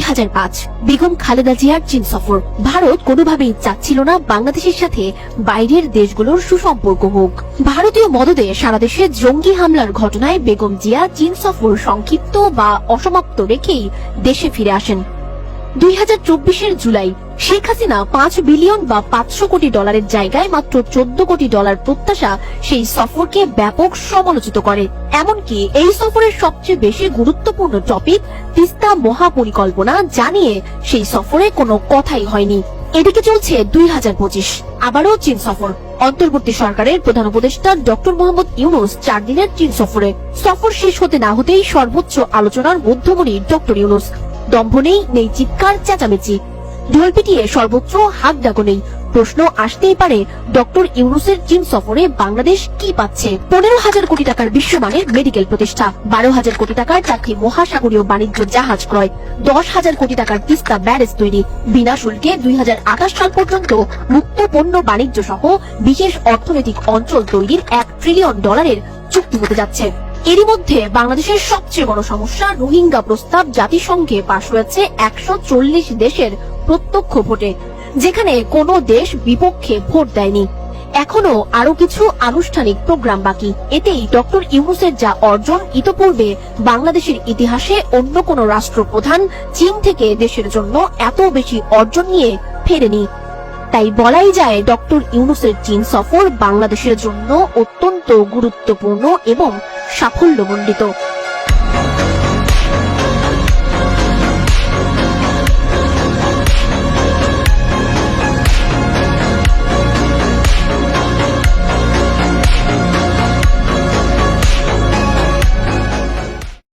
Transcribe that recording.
2005 বেগম খালেদা জিয়ার চীন সফর। ভারত কোনোভাবেই চাচ্ছিল না বাংলাদেশের সাথে বাইরের দেশগুলোর সুসম্পর্ক হোক। ভারতীয় মদদে সারা দেশে জঙ্গি হামলার ঘটনায় বেগম জিয়া চীন সফর সংক্ষিপ্ত বা অসমাপ্ত রেখেই দেশে ফিরে আসেন। 2024 জুলাই শেখ হাসিনা 5 বিলিয়ন বা 500 কোটি ডলারের জায়গায় মাত্র 14 কোটি ডলার প্রত্যাশা সেই সফরকে ব্যাপক সমালোচিত করে। এমনকি এই সফরের সবচেয়ে বেশি গুরুত্বপূর্ণ টপিক তিস্তা মহাপরিকল্পনা জানিয়ে সেই সফরে কোনো কথাই হয়নি। এদিকে চলছে 2025 আবারও চীন সফর। অন্তর্বর্তী সরকারের প্রধান উপদেষ্টা ডক্টর মোহাম্মদ ইউনূস 4 দিনের চীন সফরে। সফর শেষ হতে না হতেই সর্বোচ্চ আলোচনার মধ্যমণি ডক্টর ইউনূস। দম্ভ নেই চিৎকার চেঁচামেচি, ঢোল পিটিয়ে সর্বোচ্চ হাত ডাকো নেই। প্রশ্ন আসতেই পারে, ডক্টর ইউনূসের চীন সফরে বাংলাদেশ কি পাচ্ছে? 15,000 কোটি টাকার বিশ্বমানের মেডিকেল প্রতিষ্ঠা, 12,000 কোটি টাকার 4টি মহাসাগরীয় বাণিজ্য জাহাজ ক্রয়, 10,000 কোটি টাকার তিস্তা ব্যারেজ তৈরি, বিনা শুল্কে 2028 সাল পর্যন্ত মুক্ত পণ্য বাণিজ্য সহ বিশেষ অর্থনৈতিক অঞ্চল তৈরির $1 ট্রিলিয়ন চুক্তি হতে যাচ্ছে। এরই মধ্যে বাংলাদেশের সবচেয়ে বড় সমস্যা রোহিঙ্গা প্রস্তাব জাতিসংঘে পাশ হয়েছে 140 দেশের প্রত্যক্ষ ভোটে, যেখানে কোনো দেশ বিপক্ষে ভোট দেয়নি। এখনো আরো কিছু আনুষ্ঠানিক প্রোগ্রাম বাকি। এতেই ডক্টর ইউনূসের যা অর্জন, ইতোপূর্বে বাংলাদেশের ইতিহাসে অন্য কোন রাষ্ট্রপ্রধান চীন থেকে দেশের জন্য এত বেশি অর্জন নিয়ে ফেরেনি। তাই বলাই যায় ডক্টর ইউনূসের চীন সফর বাংলাদেশের জন্য অত্যন্ত গুরুত্বপূর্ণ এবং সাফল্যমণ্ডিত।